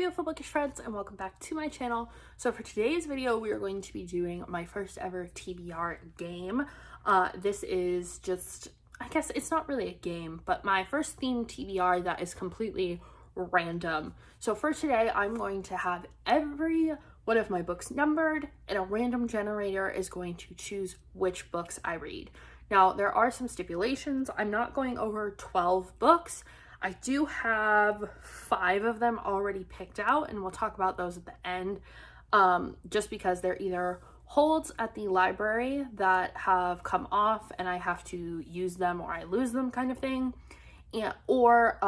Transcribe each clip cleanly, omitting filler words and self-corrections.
beautiful bookish friends, and welcome back to my channel. So for today's video, we are going to be doing my first ever TBR game. This is just, I guess it's not really a game, but my first themed TBR that is completely random. So for today, I'm going to have every one of my books numbered, and a random generator is going to choose which books I read. Now, there are some stipulations. I'm not going over 12 books. I do have 5 of them already picked out, and we'll talk about those at the end, just because they're either holds at the library that have come off and I have to use them or I lose them kind of thing, or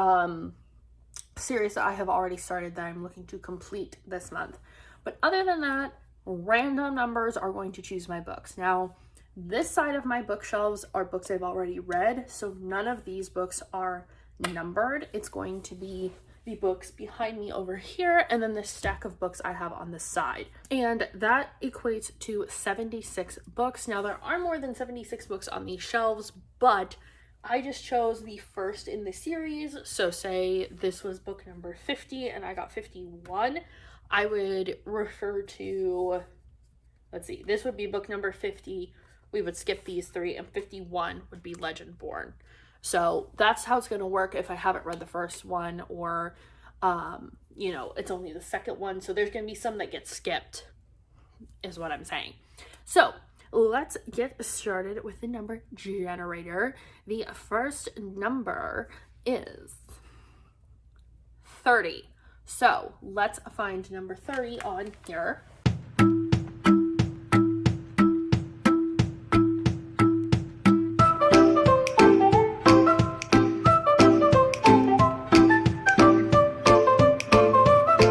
series that I have already started that I'm looking to complete this month. But other than that, random numbers are going to choose my books. Now, this side of my bookshelves are books I've already read, so none of these books are numbered. It's going to be the books behind me over here, and then the stack of books I have on the side, and that equates to 76 books. Now, there are more than 76 books on these shelves, but I just chose the first in the series. So say this was book number 50 and I got 51, I would refer to, let's see, this would be book number 50. We would skip these 3, and 51 would be Legend Born. So that's how it's going to work if I haven't read the first one, or, you know, it's only the second one. So there's going to be some that get skipped, is what I'm saying. So let's get started with the number generator. The first number is 30. So let's find number 30 on here.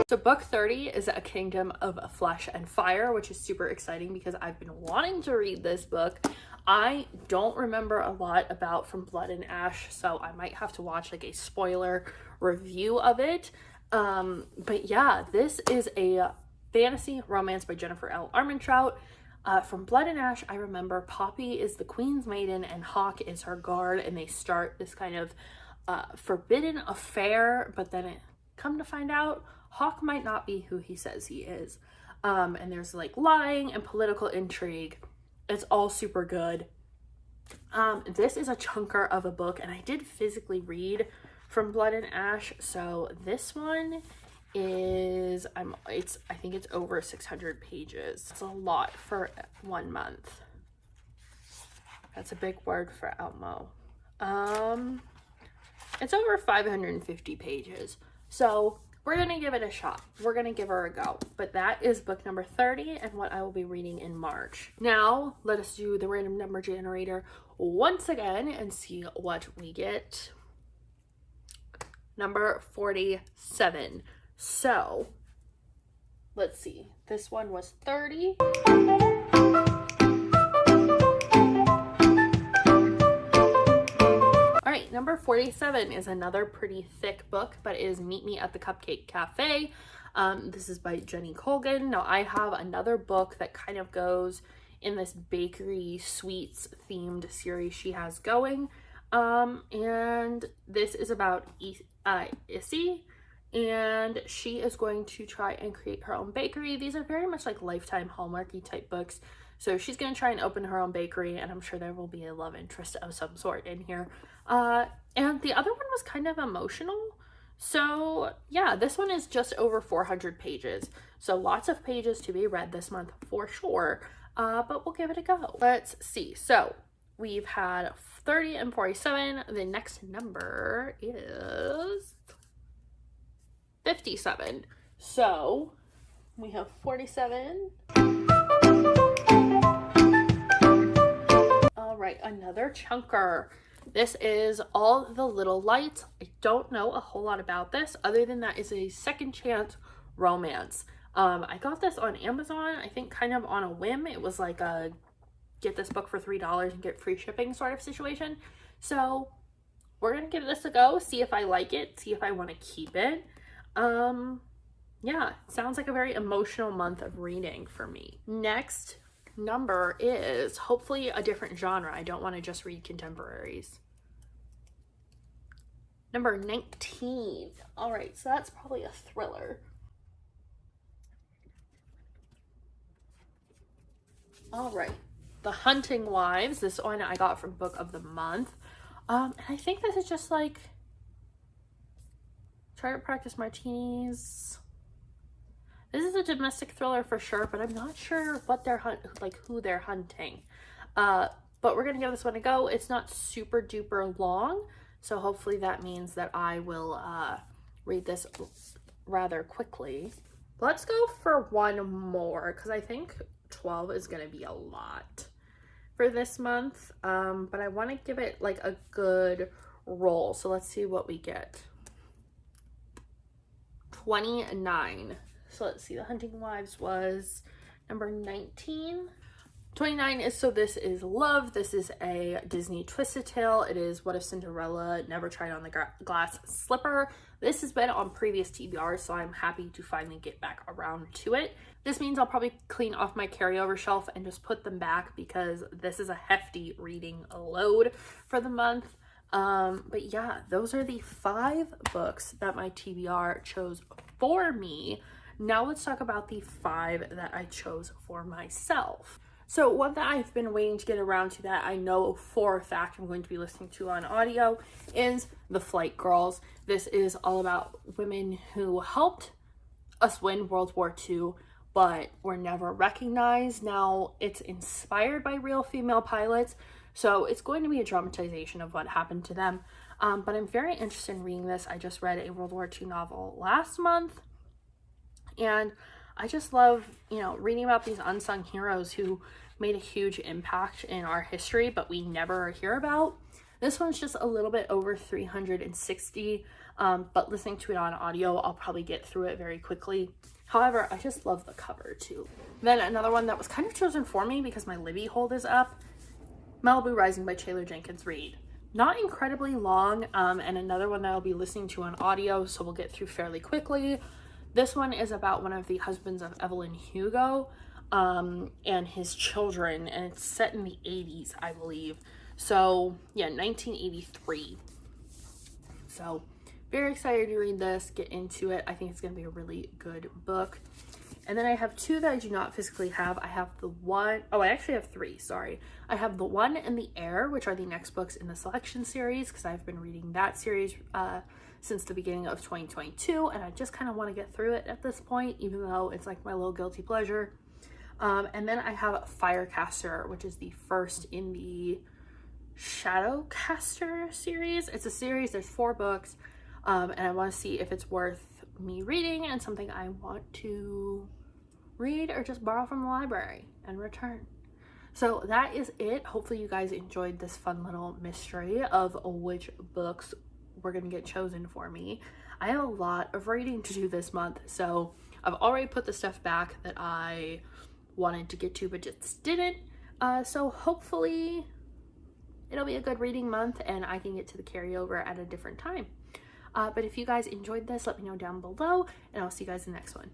So book 30 is A Kingdom of Flesh and Fire, which is super exciting because I've been wanting to read this book. I don't remember a lot about From Blood and Ash, so I might have to watch like a spoiler review of it. But yeah, this is a fantasy romance by Jennifer L. Armentrout. From Blood and Ash, I remember Poppy is the Queen's Maiden and Hawk is her guard, and they start this kind of forbidden affair, but then come to find out, Hawk might not be who he says he is. And there's like lying and political intrigue. It's all super good. This is a chunker of a book, and I did physically read From Blood and Ash. So this one is, I think it's over 600 pages. It's a lot for 1 month. That's a big word for Elmo. It's over 550 pages. So we're going to give it a shot. We're going to give her a go. But that is book number 30 and what I will be reading in March. Now, let us do the random number generator once again and see what we get. Number 47. So, let's see. This one was 30. Alright, number 47 is another pretty thick book, but it is Meet Me at the Cupcake Cafe. This is by Jenny Colgan. Now, I have another book that kind of goes in this bakery sweets themed series she has going. And this is about Issy, and she is going to try and create her own bakery. These are very much like Lifetime Hallmarky type books. So she's going to try and open her own bakery, and I'm sure there will be a love interest of some sort in here. And the other one was kind of emotional. So yeah, this one is just over 400 pages. So lots of pages to be read this month for sure. But we'll give it a go. Let's see. So we've had 30 and 47. The next number is 57. So we have 47. All right, another chunker. This is All the Little Lights. I don't know a whole lot about this other than that it's a second chance romance. I got this on Amazon, I think kind of on a whim. It was like a get this book for $3 and get free shipping sort of situation. So we're gonna give this a go, see if I like it, see if I want to keep it. Yeah, sounds like a very emotional month of reading for me. Next number is hopefully a different genre. I don't want to just read contemporaries. Number 19. All right, so that's probably a thriller. All right, The Hunting Wives. This one I got from Book of the Month. And I think this is just like Try to Practice Martinis. This is a domestic thriller for sure, but I'm not sure what they're who they're hunting. But we're gonna give this one a go. It's not super duper long, so hopefully that means that I will read this rather quickly. Let's go for one more because I think 12 is gonna be a lot for this month. But I want to give it like a good roll. So let's see what we get. 29. So let's see, The Hunting Wives was number 19. 29 is So This Is Love. This is a Disney twisted tale. It is What If Cinderella Never Tried on the Glass Slipper. This has been on previous TBRs, so I'm happy to finally get back around to it. This means I'll probably clean off my carryover shelf and just put them back because this is a hefty reading load for the month. But yeah, those are the 5 books that my TBR chose for me. Now let's talk about the 5 that I chose for myself. So one that I've been waiting to get around to that I know for a fact I'm going to be listening to on audio is The Flight Girls. This is all about women who helped us win World War II, but were never recognized. Now it's inspired by real female pilots, so it's going to be a dramatization of what happened to them. But I'm very interested in reading this. I just read a World War II novel last month, and I just love, reading about these unsung heroes who made a huge impact in our history, but we never hear about. This one's just a little bit over 360, but listening to it on audio, I'll probably get through it very quickly. However, I just love the cover too. Then another one that was kind of chosen for me because my Libby hold is up, Malibu Rising by Taylor Jenkins Reid. Not incredibly long, and another one that I'll be listening to on audio, so we'll get through fairly quickly. This one is about one of the husbands of Evelyn Hugo and his children, and it's set in the 80s, I believe. So, yeah, 1983. So, very excited to read this, get into it. I think it's going to be a really good book. And then I have 2 that I do not physically have. I have the one, I actually have 3, sorry. I have The One and the Air, which are the next books in the Selection series, because I've been reading that series since the beginning of 2022, and I just kind of want to get through it at this point, even though it's like my little guilty pleasure. And then I have Firecaster, which is the first in the Shadowcaster series. It's a series, there's 4 books, and I want to see if it's worth me reading and something I want to read or just borrow from the library and return. So that is it. Hopefully you guys enjoyed this fun little mystery of which books were going to get chosen for me. I have a lot of reading to do this month, so I've already put the stuff back that I wanted to get to but just didn't. So hopefully it'll be a good reading month and I can get to the carryover at a different time. But if you guys enjoyed this, let me know down below, and I'll see you guys in the next one.